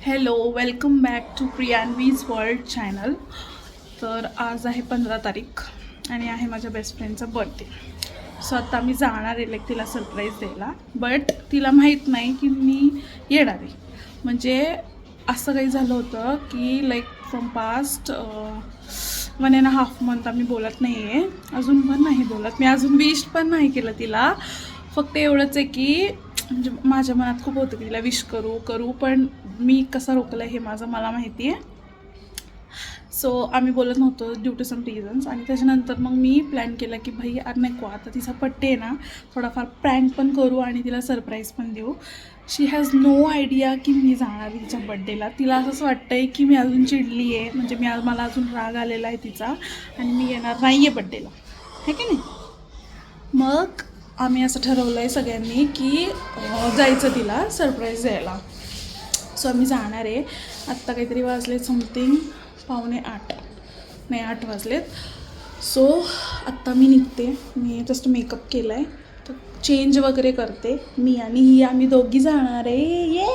Hello, welcome back to Priyanvi's world channel. तर आज आहे 15 तारीख आणि आहे माझ्या बेस्ट फ्रेंडचा बर्थडे. सो आता मी जाणार आहे तिला सरप्राईज द्यायला, बट तिला माहीत नाही की मी येणार आहे. म्हणजे असं काही झालं होतं की फ्रॉम पास्ट 1.5 मंथ आम्ही बोलत नाही आहे. अजून पण नाही बोलत. मी अजून विश पण नाही केलं तिला. फक्त एवढंच आहे की म्हणजे माझ्या मनात खूप होतं की तिला विश करू पण मी कसं रोखलं हे मला माहिती आहे. सो आम्ही बोलत नव्हतो ड्यू टू सम रिझन्स. आणि त्याच्यानंतर मग मी प्लॅन केला की भाई अरे नको, आता तिचा बड्डे आहे ना, थोडाफार प्रँक पण करू आणि तिला सरप्राईज पण देऊ. शी हॅज नो आयडिया की मी जाणार आहे तिच्या बड्डेला. तिला असंच वाटतं आहे की मी अजून चिडली आहे, म्हणजे मला अजून राग आलेला आहे तिचा आणि मी येणार नाही आहे बड्डेला, है की नाही. मग आम्ही असं ठरवलं आहे सगळ्यांनी की जायचं तिला सरप्राईज द्यायला. सो आम्ही जाणार आहे. आत्ता काहीतरी वाजले समथिंग 7:45, नाही 8 वाजलेत. सो आत्ता मी निघते. मी जस्ट मेकअप केला आहे, तर चेंज वगैरे करते. मी आणि ही आम्ही दोघी जाणार आहे ये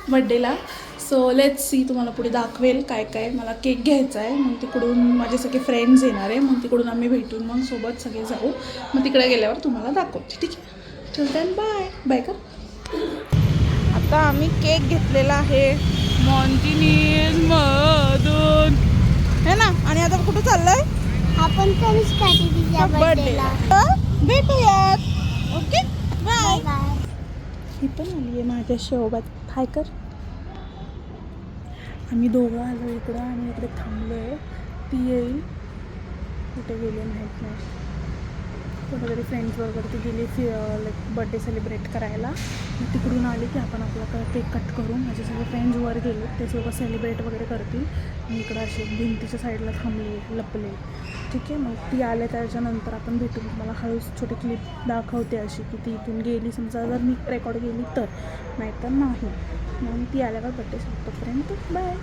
बड्डेला. सो लेट्स सी, तुम्हाला पुढे दाखवेल काय काय. मला केक घ्यायचा आहे, मग तिकडून माझे सगळे फ्रेंड्स येणार आहे, मग तिकडून आम्ही भेटून मग सोबत सगळे जाऊ. मग तिकडे गेल्यावर तुम्हाला दाखवते, ठीक आहे. चल देन, बाय बाय का. आता आम्ही केक घेतलेला आहे मॉन्टिनीज मधून, है ना. आणि आता कुठं चाललंय आपण बर्थडेला. भेटूयात. Okay, bye. बाय. ही पण आली आहे माझ्या सोबत. हाय कर. आम्ही दोघं आलो इकडं आणि इकडे थांबलो आहे. ती येईल, कुठे गेली माहीत नाही. कुठेतरी फ्रेंड्सबरोबर ती गेली बड्डे सेलिब्रेट करायला. मग तिकडून आली की आपण आपला केक कट करू. माझे सगळे फ्रेंड्स वर गेले, ते सगळं सेलिब्रेट वगैरे करतील. मी इकडं अशी भिंतीच्या साईडला थांबले, लपले, ठीक आहे. मग ती आले त्याच्यानंतर आपण भेटून तुम्हाला हळूच छोटी क्लिप दाखवते अशी की ती इथून गेली, समजा जर मी रेकॉर्ड केली तर, नाहीतर नाही. म्हणून ती आल्यावर बड्डे संपतोपर्यंत बाय.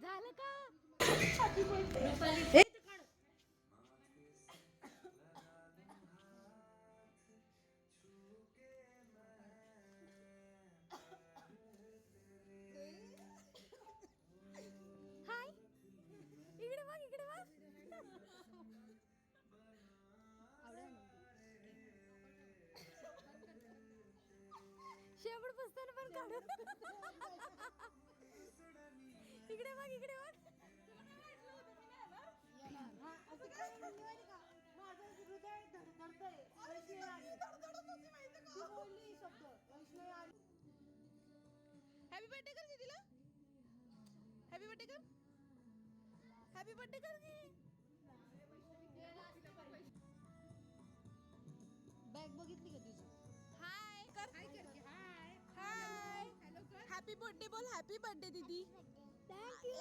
झालं का? हाय, इकडे बघ, इकडे बघ. शेवट बसताना पण काढू. इकडे बघ, इकडे बघ. माझं हृदय धडधडतंय. बोलली शब्द हॅपी बर्थडे कर दीदीला. हॅपी बर्थडे कर. हॅपी बर्थडे कर दी. बॅग बघितली का तुझी? हाय कर. हाय कर की. हाय हाय. हॅलो कर. हॅपी बर्थडे बोल. हॅपी बर्थडे दीदी. Thank you.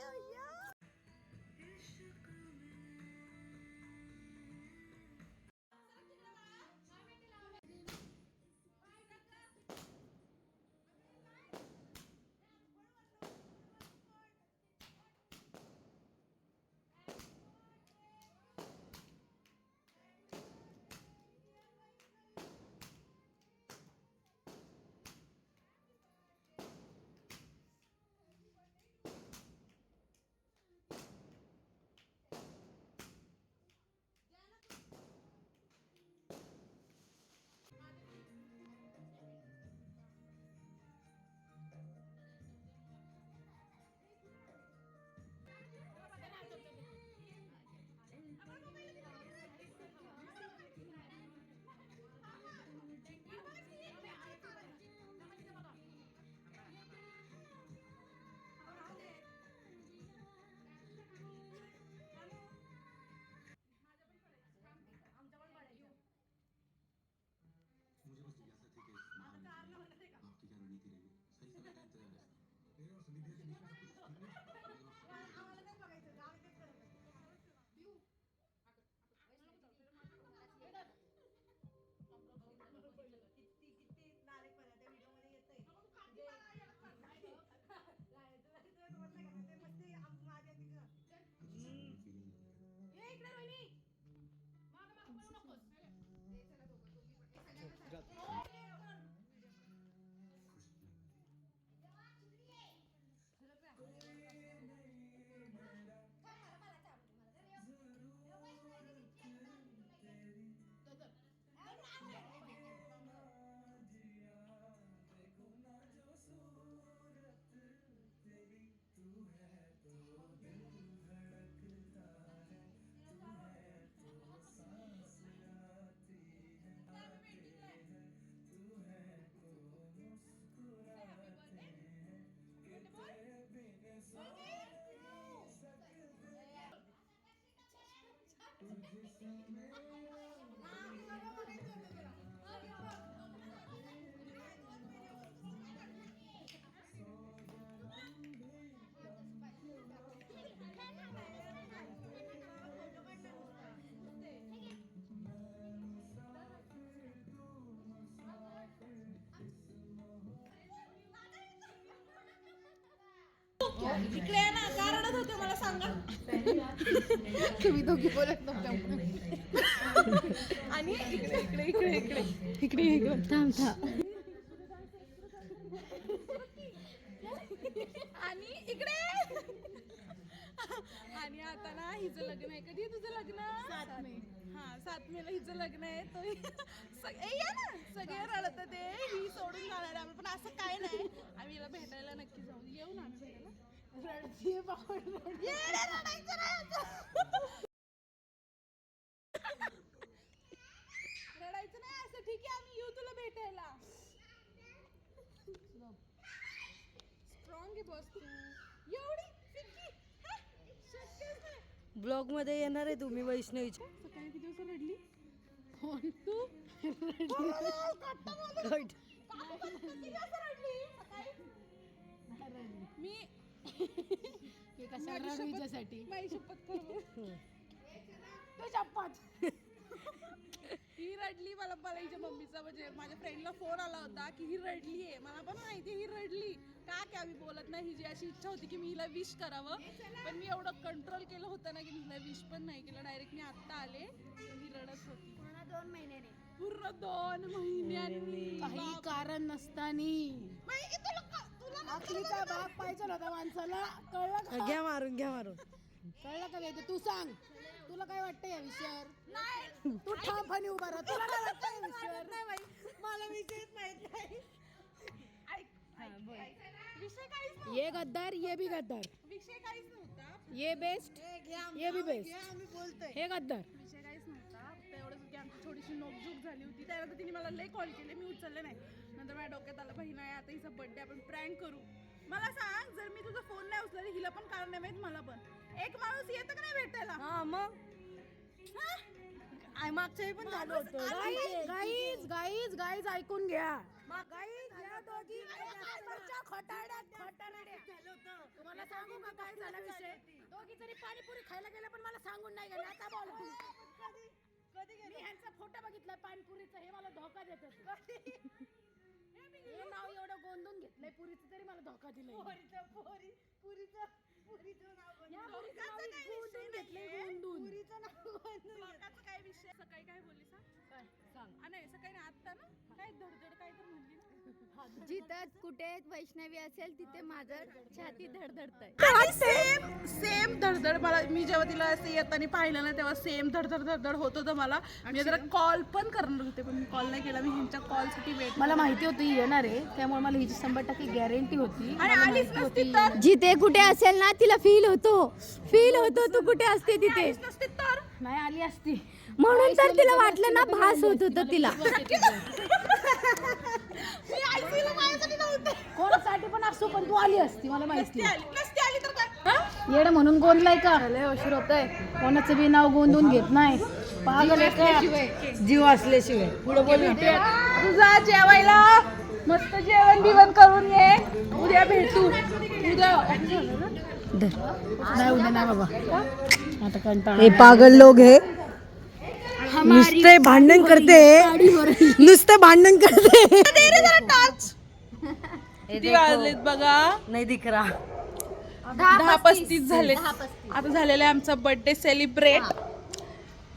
इकडे आहे ना, का रडत होते मला सांगा. तुम्ही दोघी बोलत नव्हत्या. आणि इकडे इकडे इकडे इकडे इकडे इकडे थांब थांब. आणि इकडे आणि आता ना हिचं लग्न आहे. कधी आहे तुझं लग्न? 7 मे. हा 7 मेला हिचं लग्न आहे. तो या ना, सगळे रडत ते ही सोडून जाणार आहे. पण असं काय नाही, आम्ही हिला भेटायला नक्की जाऊ. येऊ ना आम्ही भेटायला. रडायचं नाही असं. ठीक आहे, आम्ही येऊ तुला भेटायला. स्ट्रॉंग आहे बस तू. एवढी फिक्की शक्यच नाही. ब्लॉग मध्ये येणार आहे तुम्ही वैष्णवीची. सकाळी किती वाजता रडली? कोण तू? मी माझी शपथ ही रडली. मला हिच्या मम्मीचा म्हणजे माझ्या फ्रेंडला फोन आला होता की ही रडली आहे. मला पण माहिती ही रडली का की आम्ही बोलत नाही. हिची अशी इच्छा होती की मी हिला विश करावं, पण मी एवढं कंट्रोल केलं होतं ना की मी हिला विश पण नाही केलं. डायरेक्ट मी आत्ता आले, ही रडत होती. पूर्ण 2 महिन्यांनी. काही कारण नसतानी आखलीचा भाग पाहिजे होता माणसाला. कळलं का? घ्या मारून कळलं का? नाही तू सांग, तुला काय वाटतं या विषयावर? नाही, तू ठामपणे उभा राहा. तुला काय वाटतं या विषयावर? नाही बाई, मला विषयच माहित नाही. विषय काहीच नव्हता. ये गद्दार, ये भी गद्दार. विषय काहीच नव्हता. ये बेस्ट, ये भी बेस्ट. आम्ही बोलतोय. हे गद्दार. विषय काहीच नव्हता. एवढंच की आमची थोडीशी नोकझूक झाली होती. त्यानंतर तिने मला लय कॉल केले, मी उचलले नाही. नंतर माझ्या डोक्यात आलं बहीण आहे, आता हिचा बर्थडे आपण प्रँक करू. मला सांग, जर मी तुझा फोन नाही उचलला, हिला पण कारण नाही माहित, मला पण. एक माणूस येतं का नाही भेटायला? हा मग मागच्या पण झालं होतं. गाईज ऐकून घ्या. तुम्हाला सांगू का काय झाला विषय? दोघी जरी पाणीपुरी खायला गेले पण मला सांगून नाही गेले. आता बोल. मी ह्यांचा फोटो बघितलाय पाणीपुरीचा. हे मला धोका देत होते. हे नाव एवढं गोंधून घेतलंय पुरीचं, तरी मला धोका दिलाय. काय विषय? सकाळी काय बोलली सांग? नाही सकाळी ना, आत्ता ना काय धडधड काय तर म्हणली ना. जिथं कुठे वैष्णवी असेल तिथे माझं छाती धडधडतंय. सेम धडधड मला. मी जेव्हा तिला असं येताना पाहिलं ना, तेव्हा सेम धडधड होत होतं मला. मी जरा कॉल पण करणार होते, पण मी कॉल नाही केला. मी ह्यांच्या कॉलसाठी वेट. मला माहिती होतं ही येणार आहे, त्यामुळे मला हिची 100% गॅरंटी होती. आणि आलीच नसती तर? जिथे कुठे असेल ना तिला फील होतो तू कुठे असते तिथे. नसती तर नाही आली असती. म्हणून तर तिला वाटलं ना, भास होत होतं तिला. कोणासाठी पण असो, पण तू आली असती, मला माहिती. नसती आली तर काय? येड म्हणून गोंधलाय का? लय उशीर होतंय. कोणाचं बी नाव गोंधून घेत नाही. पागल आहे का? जीव असल्याशिवाय पुढे बोलू. तुझा जेवायला मस्त जेवण बिवण करून ये. उद्या भेटू. उद्या नाही, उद्या नाही बाबा. आता कंटाळा. हे पागल लोग हे नुसते भांडण करते. किती वाजलेत बघा. नाही दिख रहा. 10:35 झाले. आता झालेला आहे आमचा बर्थडे सेलिब्रेट.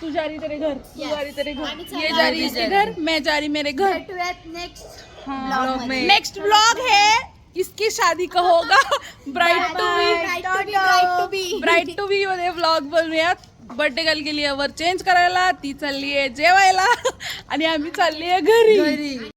तू जा रही तेरे घर, तू जा रही तेरे घर, ये जा रही इसके घर, मैं जा रही मेरे घर. नेक्स्ट व्लॉग है इसकी शादी का होगा. ब्राइड टू बी मध्ये व्लॉग बनवूयात. बर्थडे गर्ल गेली वर चेंज करायला, ती चालली आहे जेवायला आणि आम्ही चालली आहे घरी.